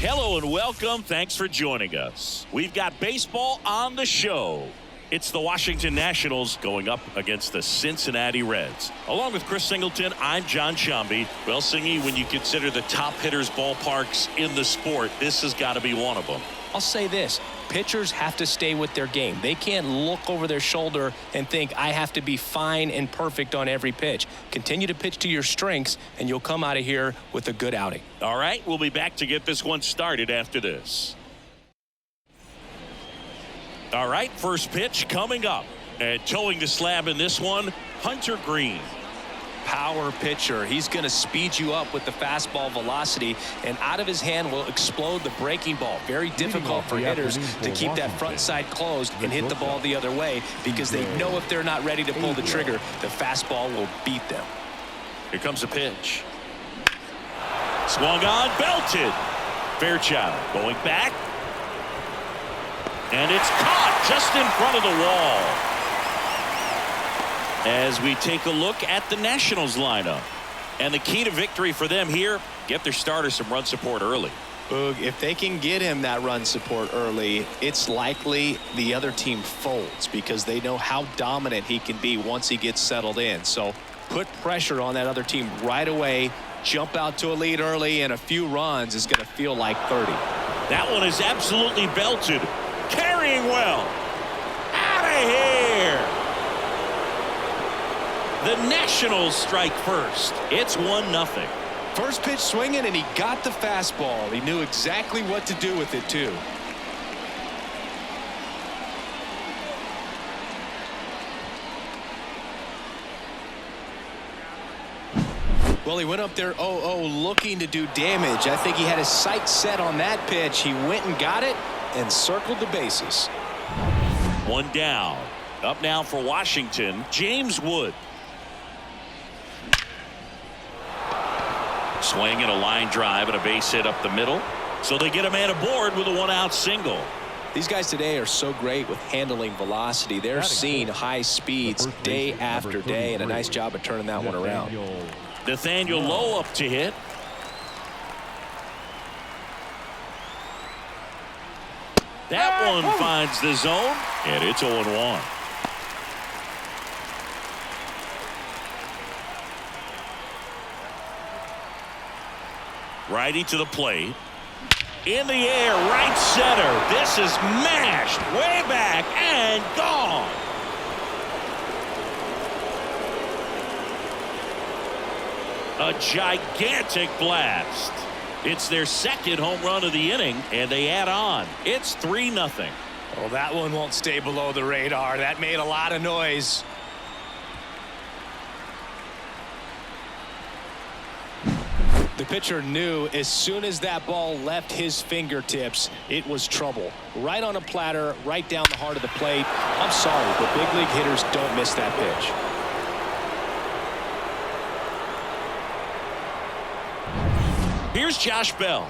Hello and welcome. Thanks for joining us. We've got baseball on the show. It's the Washington Nationals going up against the Cincinnati Reds. Along with Chris Singleton, I'm John Shambi. Well, Singy, when you consider the top hitters' ballparks in the sport, this has got to be one of them. I'll say this. Pitchers have to stay with their game. They can't look over their shoulder and think, I have to be fine and perfect on every pitch. Continue to pitch to your strengths, and you'll come out of here with a good outing. All right, we'll be back to get this one started after this. All right, first pitch coming up. And towing the slab in this one, Hunter Green. Power pitcher. He's going to speed you up with the fastball velocity, and out of his hand will explode the breaking ball. Very difficult for hitters to keep that front side closed and hit the ball the other way, because they know if they're not ready to pull the trigger, the fastball will beat them. Here comes a pitch. Swung on, belted. Fairchild going back. And it's caught just in front of the wall. As we take a look at the Nationals lineup. And the key to victory for them here, get their starter some run support early. If they can get him that run support early, it's likely the other team folds, because they know how dominant he can be once he gets settled in. So put pressure on that other team right away. Jump out to a lead early, and a few runs is going to feel like 30. That one is absolutely belted. Carrying well. Out of here. The Nationals strike first. It's 1-0. First pitch swinging, and he got the fastball. He knew exactly what to do with it, too. Well, he went up there 0-0 looking to do damage. I think he had his sights set on that pitch. He went and got it and circled the bases. One down. Up now for Washington, James Wood. Swing and a line drive and a base hit up the middle. So they get a man aboard with a one-out single. These guys today are so great with handling velocity. They're seeing high speeds day after day, and a nice job of turning that one around. Nathaniel Lowe up to hit. That one finds the zone, and it's 0-1. Righty to the plate. In the air, right center. This is mashed way back and gone. A gigantic blast. It's their second home run of the inning, and they add on. It's 3-0. Well, that one won't stay below the radar. That made a lot of noise. The pitcher knew as soon as that ball left his fingertips, it was trouble. Right on a platter, right down the heart of the plate. I'm sorry, but big league hitters don't miss that pitch. Here's Josh Bell.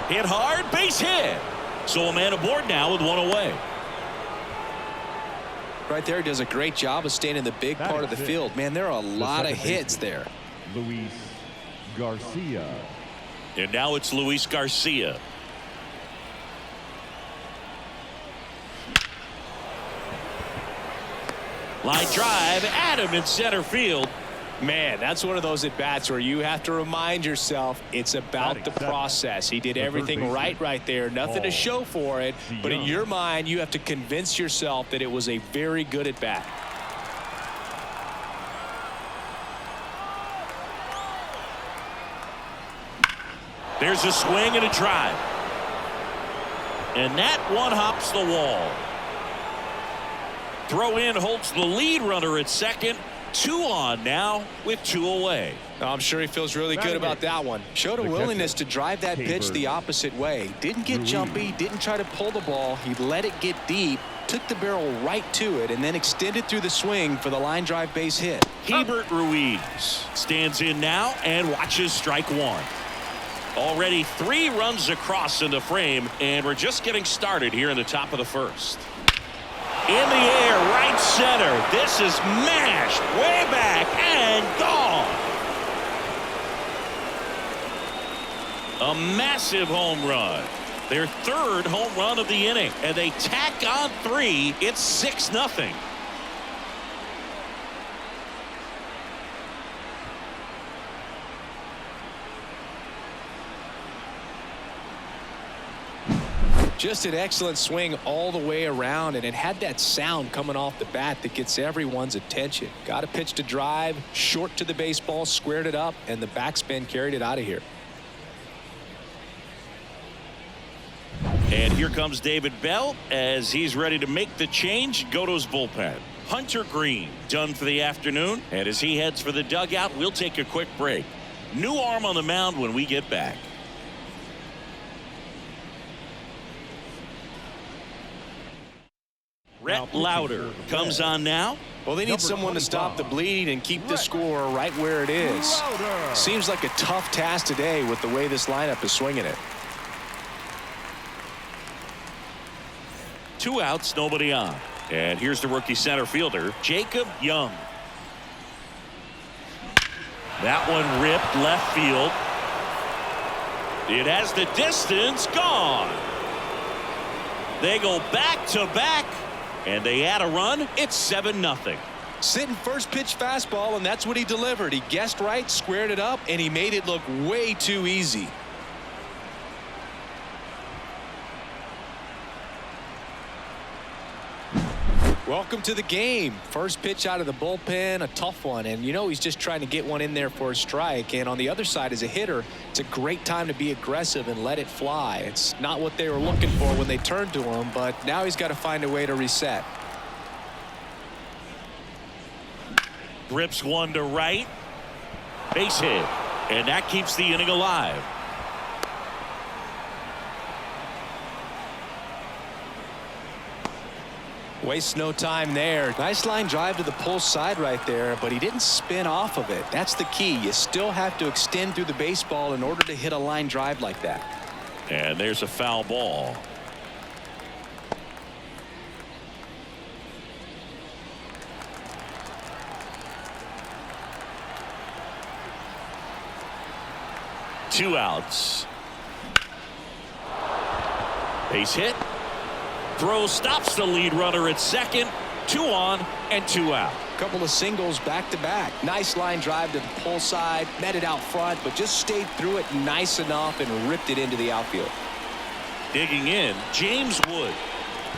Hit hard, base hit. So a man aboard now with one away. Right there, he does a great job of staying in the big part of the field. Man, there are a lot of hits there. Luis Garcia. And now it's Luis Garcia. Line drive, at him in center field. Man, that's one of those at-bats where you have to remind yourself it's about the process. He did everything right there. Nothing to show for it. But in your mind, you have to convince yourself that it was a very good at-bat. There's a swing and a drive. And that one hops the wall. Throw in holds the lead runner at second. 2 on now with 2 away. I'm sure he feels really good about that one. Showed a willingness to drive that pitch the opposite way. Didn't get jumpy, didn't try to pull the ball. He let it get deep, took the barrel right to it, and then extended through the swing for the line drive base hit. Hebert Ruiz stands in now and watches strike one. Already 3 runs across in the frame, and we're just getting started here in the top of the first. In the air, right center. This is mashed way back and gone. A massive home run. Their third home run of the inning. And they tack on 3. It's 6-0. Just an excellent swing all the way around, and it had that sound coming off the bat that gets everyone's attention. Got a pitch to drive, short to the baseball, squared it up, and the backspin carried it out of here. And here comes David Bell as he's ready to make the change. Go to his bullpen. Hunter Green done for the afternoon, and as he heads for the dugout, we'll take a quick break. New arm on the mound when we get back. Rhett Lauder comes on now. Well, they need someone to stop the bleeding and keep the score right where it is. Seems like a tough task today with the way this lineup is swinging it. 2 outs, nobody on. And here's the rookie center fielder, Jacob Young. That one ripped left field. It has the distance, gone. They go back to back. And they add a run. It's 7-0. Sitting first pitch fastball, and that's what he delivered. He guessed right, squared it up, and he made it look way too easy. Welcome to the game. First pitch out of the bullpen, a tough one, and you know he's just trying to get one in there for a strike. And on the other side, as a hitter, it's a great time to be aggressive and let it fly. It's not what they were looking for when they turned to him, but now he's got to find a way to reset. Rips one to right. Base hit, and that keeps the inning alive. Wastes no time there. Nice line drive to the pull side right there, but he didn't spin off of it. That's the key. You still have to extend through the baseball in order to hit a line drive like that. And there's a foul ball. Two outs. Base hit. Throw stops the lead runner at second. 2 on and 2 out. Couple of singles back to back. Nice line drive to the pull side. Met it out front, but just stayed through it nice enough and ripped it into the outfield. Digging in, James Wood.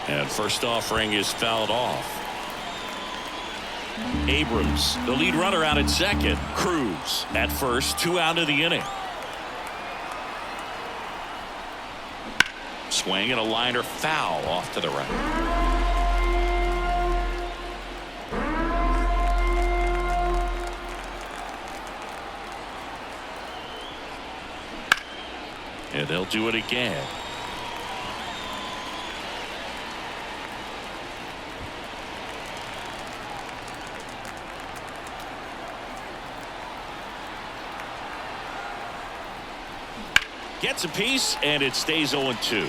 And first offering is fouled off. Abrams, the lead runner, out at second. Cruz at first. 2 out of the inning. Swing and a liner foul off to the right. And they'll do it again. Gets a piece, and it stays 0-2.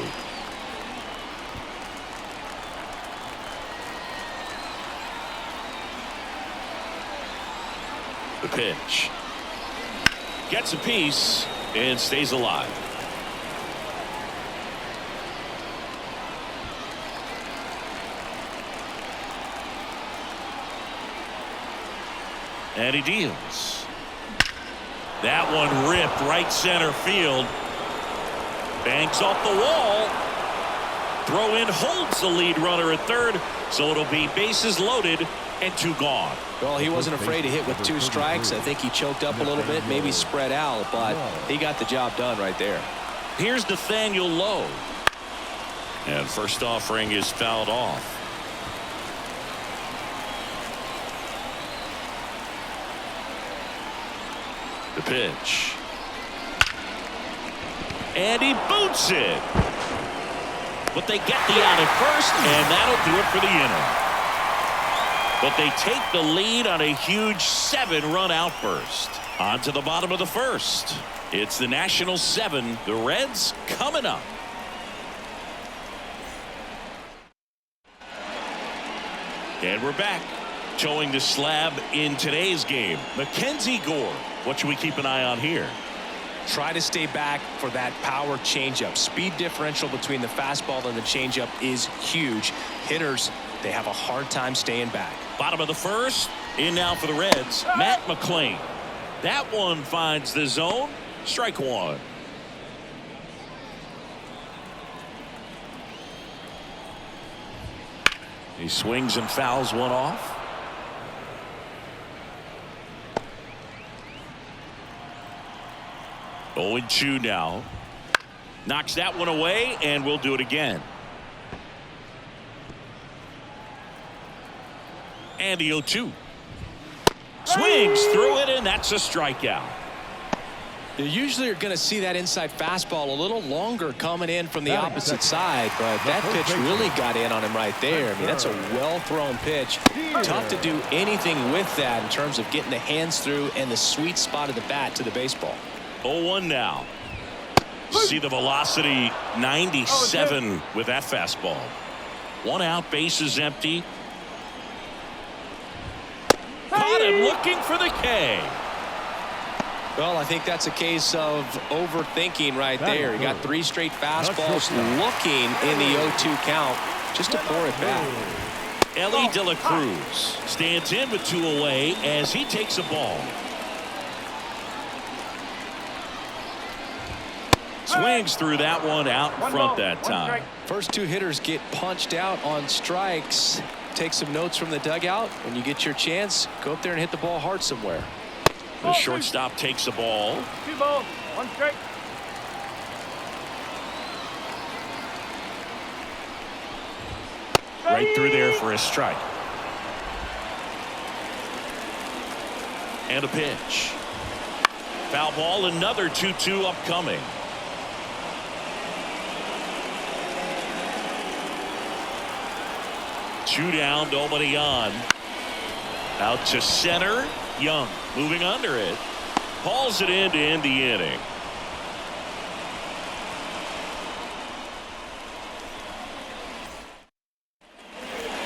The pitch. Gets a piece, and stays alive. And he deals. That one ripped right center field. Banks off the wall. Throw in holds the lead runner at third, so it'll be bases loaded and 2 gone. Well, he wasn't afraid to hit with 2 strikes. I think he choked up a little bit, maybe spread out, but he got the job done right there. Here's Nathaniel Lowe. And first offering is fouled off. The pitch. And he boots it. But they get the out at first, and that'll do it for the inning. But they take the lead on a huge 7-run outburst. On to the bottom of the first. It's the Nationals 7, the Reds coming up. And we're back. Towing the slab in today's game, Mackenzie Gore. What should we keep an eye on here? Try to stay back for that power changeup. Speed differential between the fastball and the changeup is huge. Hitters, they have a hard time staying back. Bottom of the first. In now for the Reds, Matt McClain. That one finds the zone. Strike one. He swings and fouls one off. Oh, 0-2 now. Knocks that one away, and we'll do it again. And the 0-2. Swings through it, and that's a strikeout. You usually are going to see that inside fastball a little longer coming in from the opposite side, but that pitch really got in on him right there. I mean, that's a well-thrown pitch. Tough to do anything with that in terms of getting the hands through and the sweet spot of the bat to the baseball. 0-1 now. See the velocity, 97 with that fastball. One out, bases empty. Caught him looking for the K. Well, I think that's a case of overthinking right there. He got 3 straight fastballs looking in the 0-2 count just to pour it back. Ellie De La Cruz stands in with 2 away as he takes a ball. Swings through that one out in front that time. First 2 hitters get punched out on strikes. Take some notes from the dugout. When you get your chance, go up there and hit the ball hard somewhere. The shortstop takes the ball. 2 balls, 1 strike. Right through there for a strike. And a pitch. Foul ball, another 2-2 upcoming. Two down, nobody on. Out to center. Young moving under it. Hauls it in to end the inning.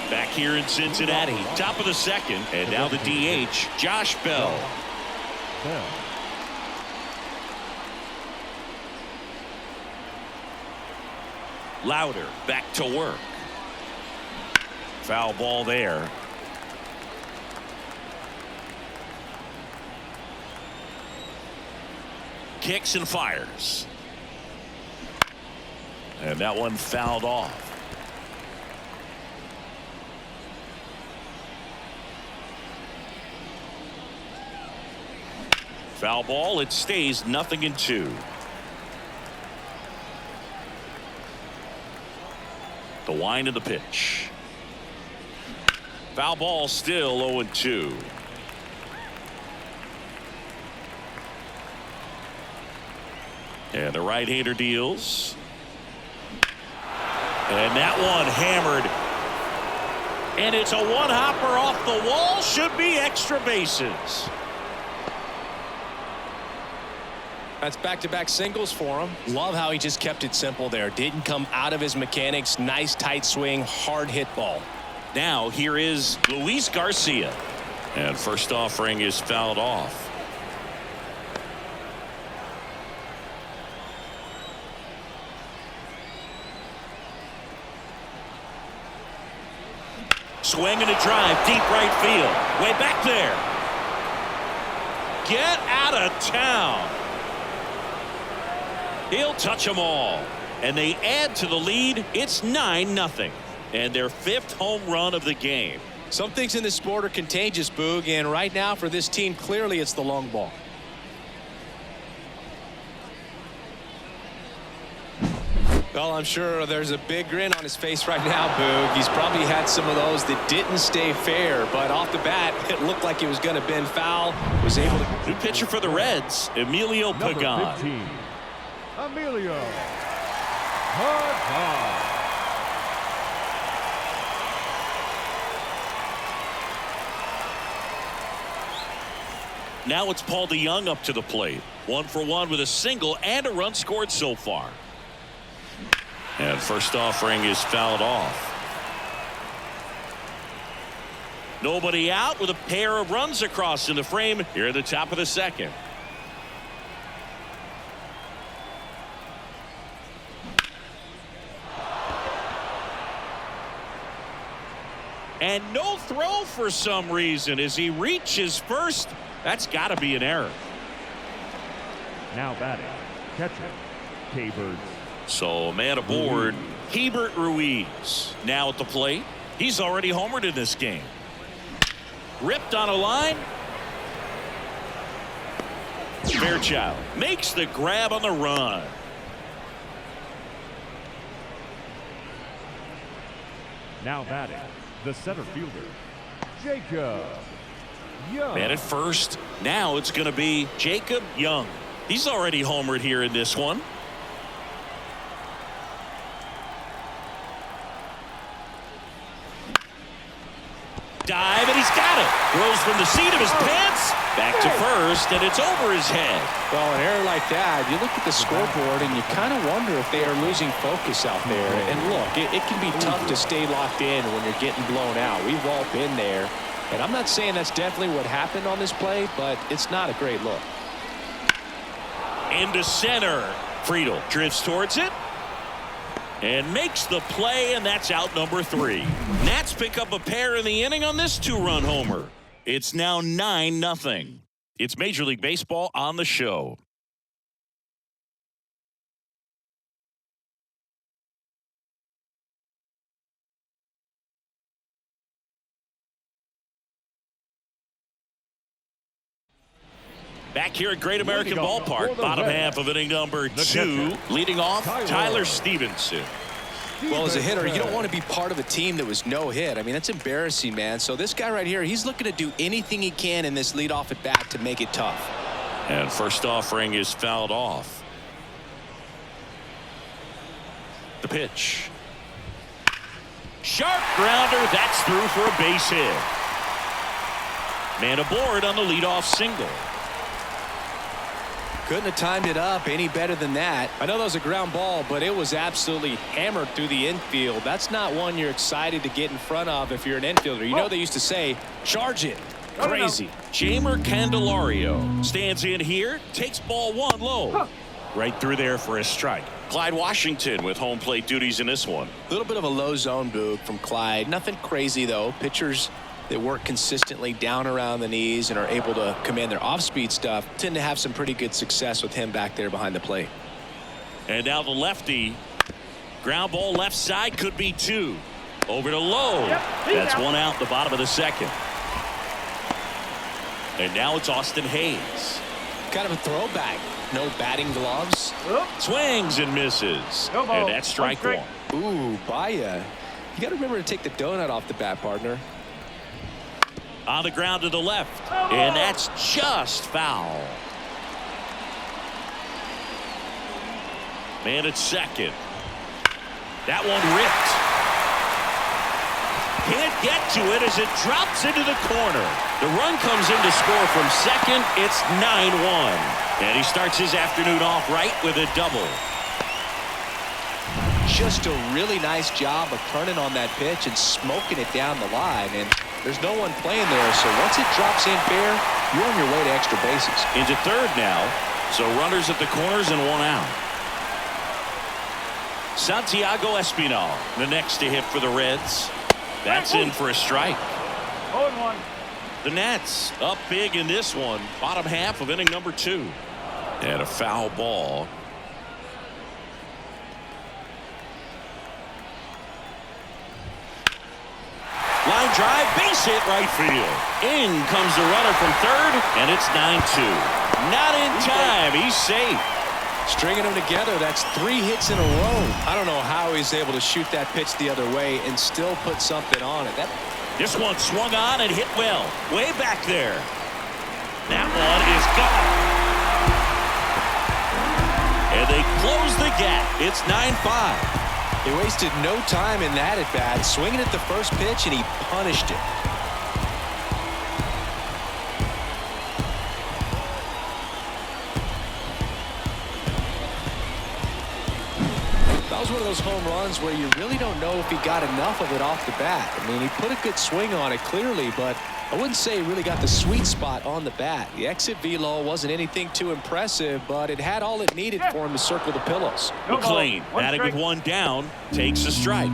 Back here in Cincinnati, top of the second, and now the DH, Josh Bell. Louder back to work. Foul ball there. Kicks and fires. And that one fouled off. Foul ball. It stays 0-2. The wind of the pitch. Foul ball, still 0-2. And the right-hander deals. And that one hammered. And it's a one-hopper off the wall. Should be extra bases. That's back-to-back singles for him. Love how he just kept it simple there. Didn't come out of his mechanics. Nice tight swing, hard hit ball. Now here is Luis Garcia. And first offering is fouled off. Swing and a drive, deep right field. Way back there. Get out of town. He'll touch them all. And they add to the lead. It's 9-0. And their 5th home run of the game. Some things in this sport are contagious, Boog, and right now for this team, clearly it's the long ball. Well, I'm sure there's a big grin on his face right now, Boog. He's probably had some of those that didn't stay fair, but off the bat, it looked like it was going to bend foul. Was able to. New pitcher for the Reds, Emilio Pagan. Emilio Pagan. Now it's Paul DeYoung up to the plate. 1 for 1 with a single and a run scored so far. And first offering is fouled off. Nobody out with a pair of runs across in the frame here at the top of the second. And no throw for some reason as he reaches first. That's got to be an error. Now batting, catcher, Hebert. So a man aboard, Hebert Ruiz. Now at the plate. He's already homered in this game. Ripped on a line. Fairchild makes the grab on the run. Now batting, the center fielder, Jacob Young. Man at first. Now it's going to be Jacob Young. He's already homered here in this one. Dive, and he's got it. Throws from the seat of his pants. Back to first, and it's over his head. Well, an error like that, you look at the scoreboard, and you kind of wonder if they are losing focus out there. And look, it can be tough to stay locked in when you're getting blown out. We've all been there. And I'm not saying that's definitely what happened on this play, but it's not a great look. Into center. Friedel drifts towards it and makes the play, and that's out number 3. Nats pick up a pair in the inning on this 2-run homer. It's now 9-0. It's Major League Baseball on the show. Back here at Great American Ballpark, bottom half of inning number 2. Leading off, Tyler Stevenson. Well, as a hitter, you don't want to be part of a team that was no hit. I mean, that's embarrassing, man. So this guy right here, he's looking to do anything he can in this leadoff at bat to make it tough. And first offering is fouled off. The pitch. Sharp grounder. That's through for a base hit. Man aboard on the leadoff single. Couldn't have timed it up any better than that. I know that was a ground ball, but it was absolutely hammered through the infield. That's not one you're excited to get in front of if you're an infielder. You know they used to say, charge it. Crazy. Jamer Candelario stands in here, takes ball 1 low. Right through there for a strike. Clyde Washington with home plate duties in this one. A little bit of a low zone boog from Clyde. Nothing crazy, though. Pitchers that work consistently down around the knees and are able to command their off-speed stuff tend to have some pretty good success with him back there behind the plate. And now the lefty. Ground ball left side, could be 2. Over to Lowe. That's 1 out the bottom of the second. And now it's Austin Hayes. Kind of a throwback. No batting gloves. Swings and misses. And that's strike 1. Ooh, Baya. You got to remember to take the donut off the bat, partner. On the ground to the left. And that's just foul. Man at second. That one ripped. Can't get to it as it drops into the corner. The run comes in to score from second. It's 9-1. And he starts his afternoon off right with a double. Just a really nice job of turning on that pitch and smoking it down the line. And there's no one playing there, so once it drops in fair, you're on your way to extra bases. Into third now, so runners at the corners and 1 out. Santiago Espinal, the next to hit for the Reds. That's in for a strike. 0-1. The Nats up big in this one, bottom half of inning number 2. And a foul ball. Line drive, base hit right field. In comes the runner from third, and it's 9-2. Not in time. He's safe. Stringing them together, that's 3 hits in a row. I don't know how he's able to shoot that pitch the other way and still put something on it. This one swung on and hit well. Way back there. That one is gone. And they close the gap. It's 9-5. He wasted no time in that at bat, swinging at the first pitch, and he punished it. one of those home runs where you really don't know if he got enough of it off the bat. I mean, he put a good swing on it clearly, but I wouldn't say he really got the sweet spot on the bat. The exit velo wasn't anything too impressive, but it had all it needed for him to circle the pillows. McLean batting with one down, takes a strike.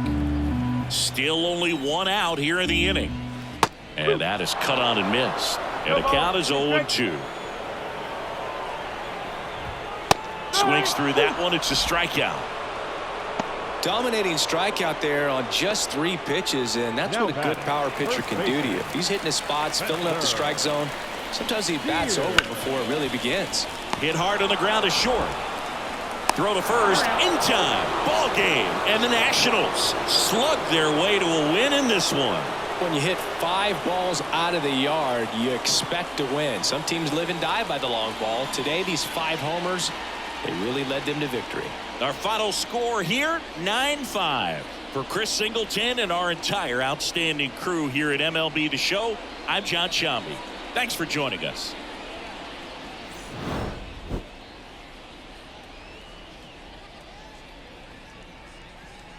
Still only one out here in the inning. And that is cut on and missed. And the count is 0-2. Swings through that one. It's a strikeout. Dominating strikeout there on just 3 pitches, and that's what a good power pitcher can do to you. If he's hitting his spots, filling up the strike zone, sometimes he bats over before it really begins. Hit hard on the ground is short. Throw to first in time. Ball game. And the Nationals slug their way to a win in this one. When you hit 5 balls out of the yard, you expect to win. Some teams live and die by the long ball. Today, these 5 homers, they really led them to victory. Our final score here, 9-5. For Chris Singleton and our entire outstanding crew here at MLB The Show, I'm John Shambi. Thanks for joining us.